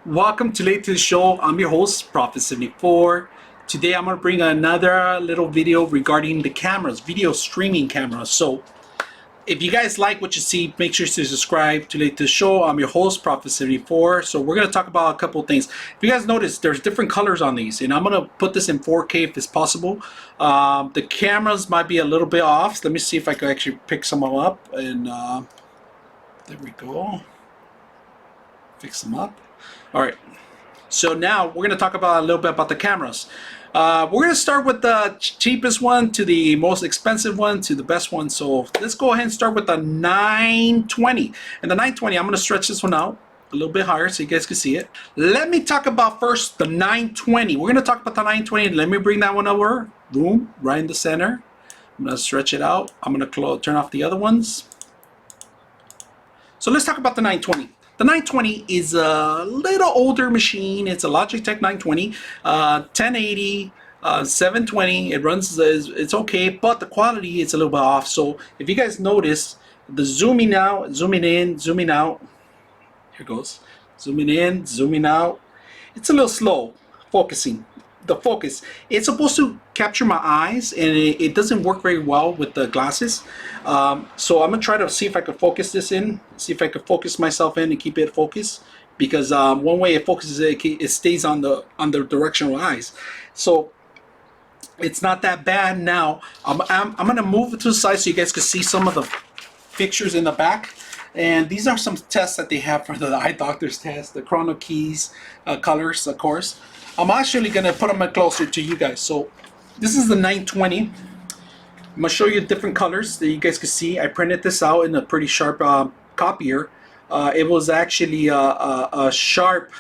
Welcome to Late to the Show. I'm your host, Prophet74. Today I'm going to bring another little video regarding the cameras, video streaming cameras. So if you guys like what you see, make sure to subscribe to Late to the Show. I'm your host, Prophet74. So we're going to talk about a couple of things. If you guys notice, there's different colors on these, and I'm going to put this in 4K if it's possible. The cameras might be a little bit off. So let me see if I can actually pick some of them up. And there we go. Fix them up. All right, so now we're going to talk about a little bit about the cameras. We're going to start with the cheapest one to the most expensive one to the best one. So let's go ahead and start with the 920. And the 920, I'm going to stretch this one out a little bit higher so you guys can see it. Let me talk about first the 920. We're going to talk about the 920. Let me bring that one over. Boom, right in the center. I'm going to stretch it out. I'm going to turn off the other ones. So let's talk about the 920. The 920 is a little older machine. It's a Logitech 920, 1080, 720. It runs, it's okay, but the quality is a little bit off. So if you guys notice, the zooming out, zooming in, zooming out, here goes, zooming in, zooming out. It's a little slow focusing. The focus, it's supposed to capture my eyes, and it doesn't work very well with the glasses. So I'm gonna try to see if I can focus this in, see if I can focus myself in and keep it focused, because one way it focuses, it stays on the directional eyes. So it's not that bad. Now I'm gonna move it to the side so you guys can see some of the pictures in the back. And these are some tests that they have for the eye doctor's test, the chrono keys, colors, of course. I'm actually going to put them closer to you guys. So this is the 920. I'm going to show you different colors that you guys can see. I printed this out in a pretty sharp copier. It was actually a sharp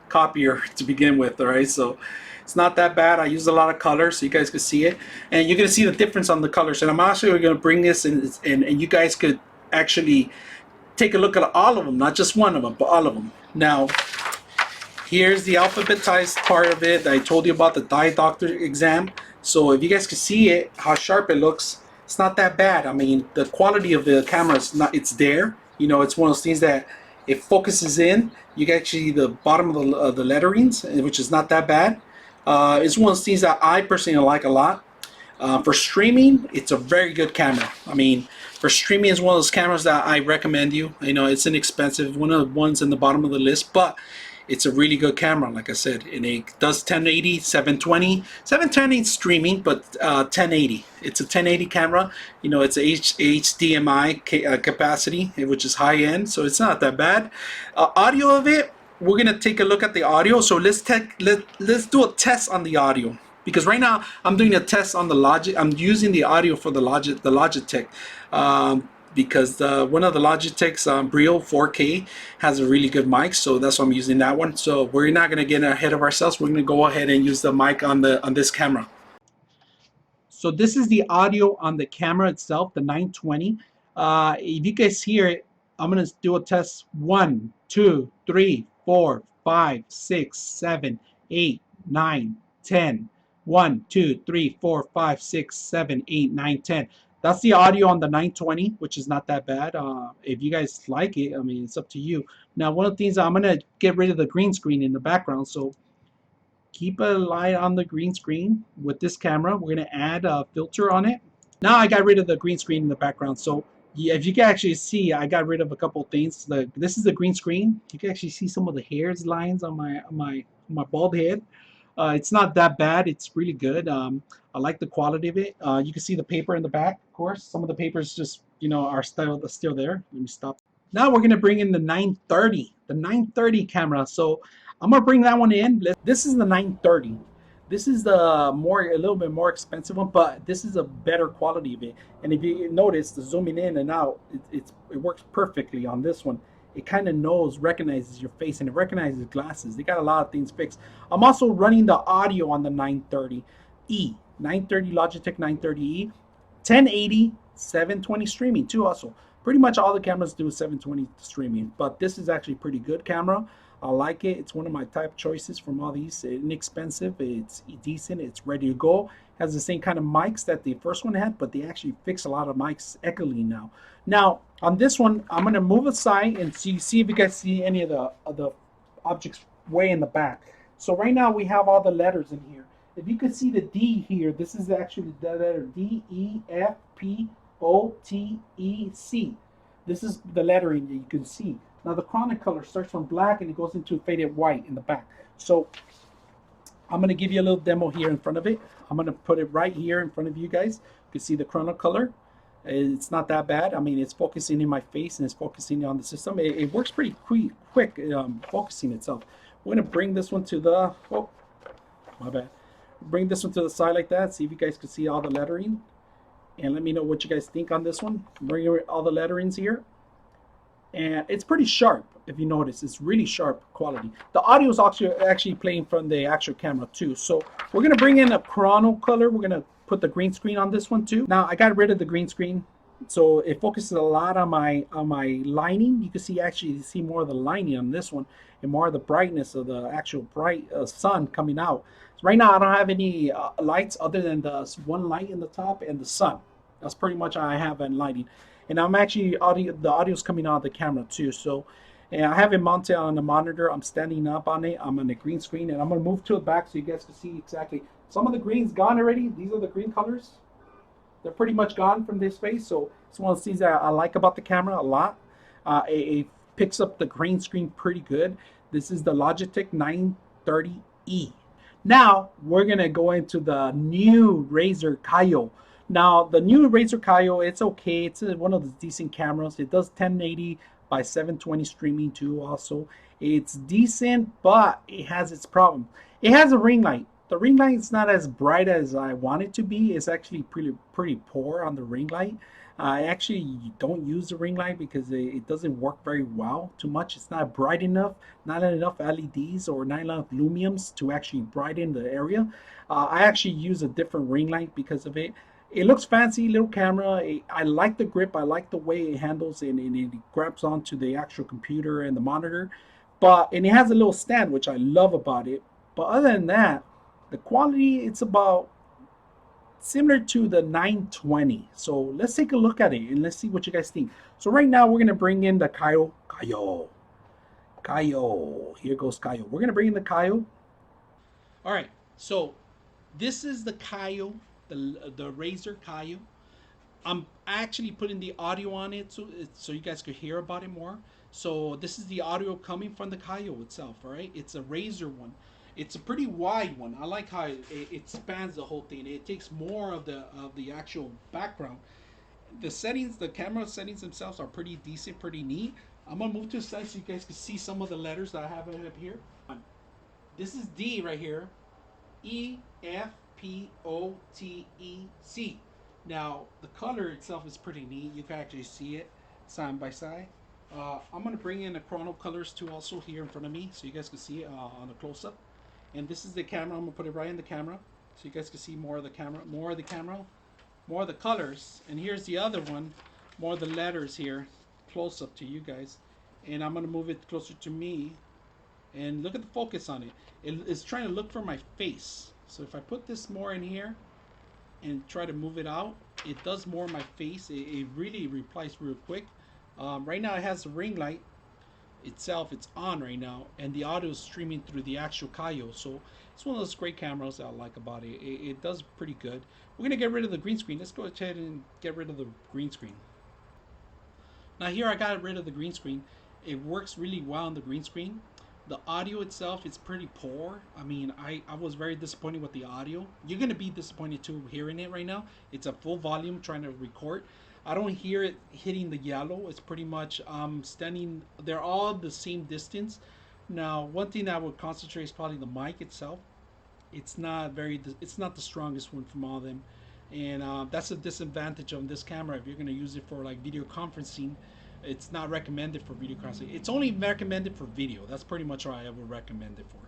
copier to begin with, all right? So it's not that bad. I used a lot of colors so you guys can see it. And you're going to see the difference on the colors. And I'm actually going to bring this in, and you guys could actually take a look at all of them, not just one of them, but all of them. Now, here's the alphabetized part of it. I told you about the eye doctor exam. So if you guys can see it, how sharp it looks, it's not that bad. I mean, the quality of the camera is not, it's there. You know, it's one of those things that it focuses in. You can actually see the bottom of the letterings, which is not that bad. It's one of those things that I personally like a lot. For streaming, it's a very good camera. I mean, for streaming, it's one of those cameras that I recommend you. You know, it's inexpensive, one of the ones in the bottom of the list, but it's a really good camera, like I said, and it does 1080, 720. 720 is streaming, but 1080. It's a 1080 camera. You know, it's a HDMI capacity, which is high end, so it's not that bad. Audio of it, we're gonna take a look at the audio. So let's do a test on the audio, because right now I'm doing a test on the Logitech. I'm using the audio for the Logitech. Because one of the Logitech's Brio 4K has a really good mic, so that's why I'm using that one. So we're not going to get ahead of ourselves. We're going to go ahead and use the mic on this camera. So this is the audio on the camera itself, the 920. If you guys hear it, I'm going to do a test. 1, 2, 3, 4, 5, 6, 7, 8, 9, 10. 1, 2, 3, 4, 5, 6, 7, 8, 9, 10. That's the audio on the 920, which is not that bad. If you guys like it, I mean, it's up to you. Now, one of the things, I'm going to get rid of the green screen in the background. So keep a light on the green screen with this camera. We're going to add a filter on it. Now I got rid of the green screen in the background. So yeah, if you can actually see, I got rid of a couple of things. This is the green screen. You can actually see some of the hairs lines on my bald head. It's not that bad. It's really good. I like the quality of it. You can see the paper in the back, of course. Some of the papers just, you know, are still there. Let me stop. Now we're going to bring in the 930, the 930 camera. So I'm going to bring that one in. This is the 930. This is the a little bit more expensive one, but this is a better quality of it. And if you notice, the zooming in and out, it works perfectly on this one. It kind of recognizes your face, and it recognizes glasses. They got a lot of things fixed. I'm also running the audio on the 930E, 930 Logitech 930E, 1080, 720 streaming too. Also, pretty much all the cameras do 720 streaming, but this is actually a pretty good camera. I like it. It's one of my top choices from all these. It's inexpensive. It's decent. It's ready to go. Has the same kind of mics that the first one had, but they actually fix a lot of mics echoing now. Now on this one, I'm gonna move aside and see if you guys see any of the objects way in the back. So right now we have all the letters in here. If you could see the D here, this is actually the letter D, E, F, P, O, T, E, C. This is the lettering that you can see. Now the chronic color starts from black and it goes into faded white in the back. So I'm going to give you a little demo here in front of it. I'm going to put it right here in front of you guys. You can see the chrono color. It's not that bad. I mean, it's focusing in my face and it's focusing on the system. It works pretty quick focusing itself. We're going to bring this one to the, oh, my bad. Bring this one to the side like that. See if you guys can see all the lettering. And let me know what you guys think on this one. Bring all the letterings here. And it's pretty sharp, if you notice. It's really sharp quality. The audio is actually playing from the actual camera too. So we're going to bring in a chrono color. We're going to put the green screen on this one too. Now I got rid of the green screen, so it focuses a lot on my lining. You can see more of the lining on this one and more of the brightness of the actual bright sun coming out. So right now I don't have any lights other than the one light in the top and the sun. That's pretty much all I have in lighting. And I'm actually the audio's coming out of the camera too. So and I have it mounted on the monitor. I'm standing up on it. I'm on the green screen, and I'm gonna move to the back so you guys can see exactly. Some of the green's gone already. These are the green colors. They're pretty much gone from this space. So it's one of the things that I like about the camera a lot. It picks up the green screen pretty good. This is the Logitech 930E. Now we're gonna go into the new Razer Kiyo. Now the new Razer Kiyo, it's okay. It's one of the decent cameras. It does 1080 by 720 streaming too. Also, it's decent, but it has its problem. It has a ring light. The ring light is not as bright as I want it to be. It's actually pretty poor on the ring light. I actually don't use the ring light because it doesn't work very well too much. It's not bright enough, not enough LEDs or not enough lumiums to actually brighten the area. I actually use a different ring light because of it. It looks fancy, little camera. I like the grip. I like the way it handles and it grabs onto the actual computer and the monitor. And it has a little stand, which I love about it. But other than that, the quality, it's about similar to the 920. So let's take a look at it and let's see what you guys think. So right now we're gonna bring in the Kiyo. Here goes Kiyo. We're gonna bring in the Kiyo. All right. So this is the Kiyo, the Razer Kiyo. I'm actually putting the audio on it so you guys could hear about it more. So this is the audio coming from the Kiyo itself. All right. It's a Razer one. It's a pretty wide one. I like how it spans the whole thing. It takes more of the actual background. The settings, the camera settings themselves are pretty decent, pretty neat. I'm gonna move to the side so you guys can see some of the letters that I have up here. This is D right here. E, F, P, O, T, E, C. Now the color itself is pretty neat. You can actually see it side by side. I'm gonna bring in the chrono colors too, also here in front of me, so you guys can see it on a close-up. And this is the camera. I'm gonna put it right in the camera so you guys can see more of the camera, more of the colors. And here's the other one, more of the letters here, close up to you guys. And I'm gonna move it closer to me and look at the focus on it. It's trying to look for my face. So if I put this more in here and try to move it out, it does more of my face. It really replies real quick. Right now it has a ring light itself. It's on right now, and the audio is streaming through the actual Kiyo. So it's one of those great cameras that I like about it. It does pretty good. We're gonna get rid of the green screen. Let's go ahead and get rid of the green screen. Now here I got rid of the green screen. It works really well on the green screen. The audio itself is pretty poor. I mean, I was very disappointed with the audio. You're gonna be disappointed too hearing it right now. It's a full volume trying to record. I don't hear it hitting the yellow. It's pretty much standing. They're all the same distance. Now, one thing that I would concentrate is probably the mic itself. It's not the strongest one from all of them, and that's a disadvantage on this camera. If you're going to use it for like video conferencing, it's not recommended for video conferencing. It's only recommended for video. That's pretty much what I would recommend it for.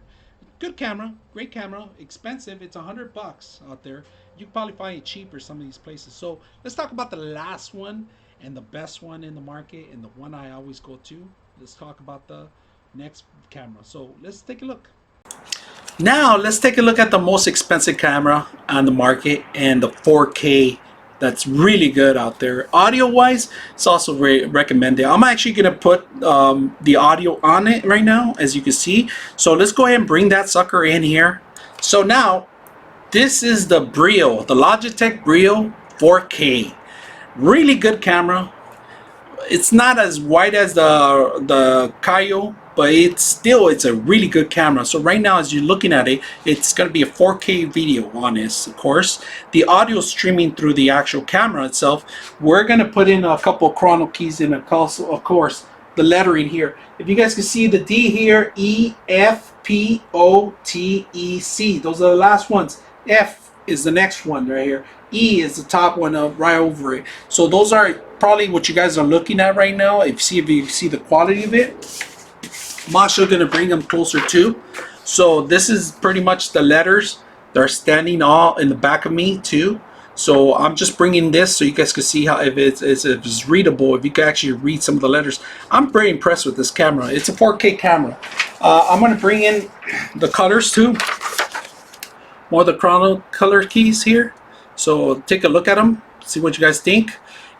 Good camera, great camera, expensive. It's $100 out there. You can probably find it cheaper some of these places. So let's talk about the last one and the best one in the market and the one I always go to. Let's talk about the next camera. So let's take a look. Now let's take a look at the most expensive camera on the market and the 4K that's really good out there. Audio wise, it's also recommended. I'm actually gonna put the audio on it right now, as you can see. So let's go ahead and bring that sucker in here. So now this is the Brio, the Logitech Brio 4K. Really good camera. It's not as wide as the Karyo, but it's a really good camera. So right now, as you're looking at it, it's going to be a 4K video on this, of course. The audio streaming through the actual camera itself. We're going to put in a couple of chrono keys in, of course, the lettering here. If you guys can see the D here, E, F, P, O, T, E, C. Those are the last ones. F is the next one right here. E is the top one right over it. So those are probably what you guys are looking at right now. If you see the quality of it, I'm also going to bring them closer too. So this is pretty much the letters. They're standing all in the back of me too. So I'm just bringing this so you guys can see how if it's readable, if you can actually read some of the letters. I'm very impressed with this camera. It's a 4K camera. I'm going to bring in the colors too. More of the chrono color keys here. So take a look at them, see what you guys think.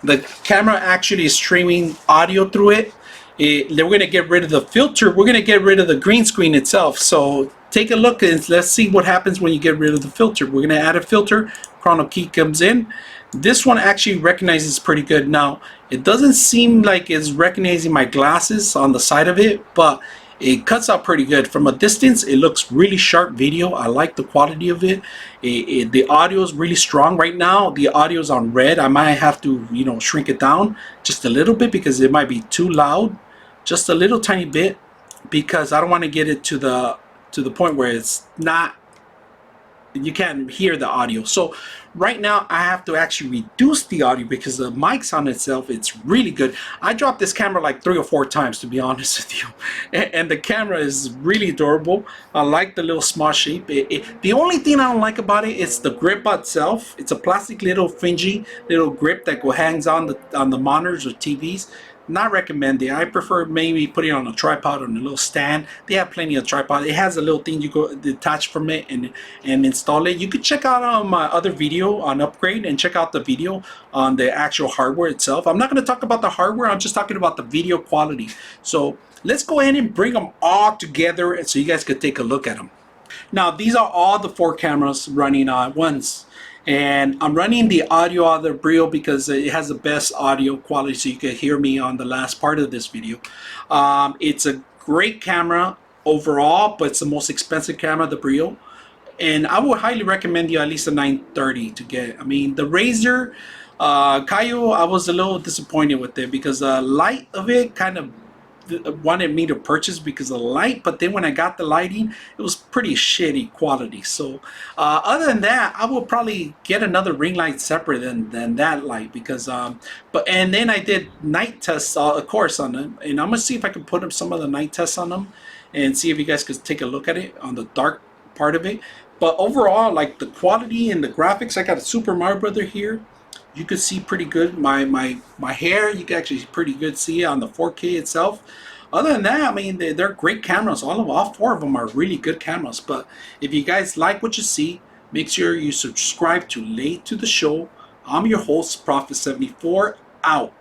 The camera actually is streaming audio through it. We're going to get rid of the filter. We're going to get rid of the green screen itself. So take a look and let's see what happens when you get rid of the filter. We're going to add a filter. Chrono key comes in. This one actually recognizes pretty good. Now, it doesn't seem like it's recognizing my glasses on the side of it, but it cuts out pretty good. From a distance, it looks really sharp video. I like the quality of it. The audio is really strong. Right now, the audio is on red. I might have to, shrink it down just a little bit because it might be too loud. Just a little tiny bit, because I don't want to get it to the point where it's not, you can't hear the audio. So right now I have to actually reduce the audio because the mic sound itself, it's really good. I dropped this camera like 3 or 4 times, to be honest with you, and the camera is really durable. I like the little small shape. The only thing I don't like about it is the grip itself. It's a plastic little fringy little grip that hangs on the monitors or TVs. Not recommended. I prefer maybe putting it on a tripod or on a little stand. They have plenty of tripod. It has a little thing you go detach from it and install it. You could check out my other video on upgrade and check out the video on the actual hardware itself. I'm not going to talk about the hardware. I'm just talking about the video quality. So let's go ahead and bring them all together and so you guys could take a look at them. Now these are all the 4 cameras running at once. And I'm running the audio out of the Brio because it has the best audio quality, so you can hear me on the last part of this video. It's a great camera overall, but it's the most expensive camera, the Brio. And I would highly recommend you at least a 930 to get. I mean, the Razer Kiyo, I was a little disappointed with it because the light of it kind of wanted me to purchase because of the light, but then when I got the lighting, it was pretty shitty quality. So other than that, I will probably get another ring light separate than that light because and then I did night tests of course on them, and I'm gonna see if I can put up some of the night tests on them and see if you guys could take a look at it on the dark part of it. But overall, like the quality and the graphics, I got a Super Mario Brother here. You can see pretty good my hair. You can actually pretty good see it on the 4K itself. Other than that, I mean, they're great cameras. All 4 of them are really good cameras. But if you guys like what you see, make sure you subscribe to Late to the Show. I'm your host, Prophet74, out.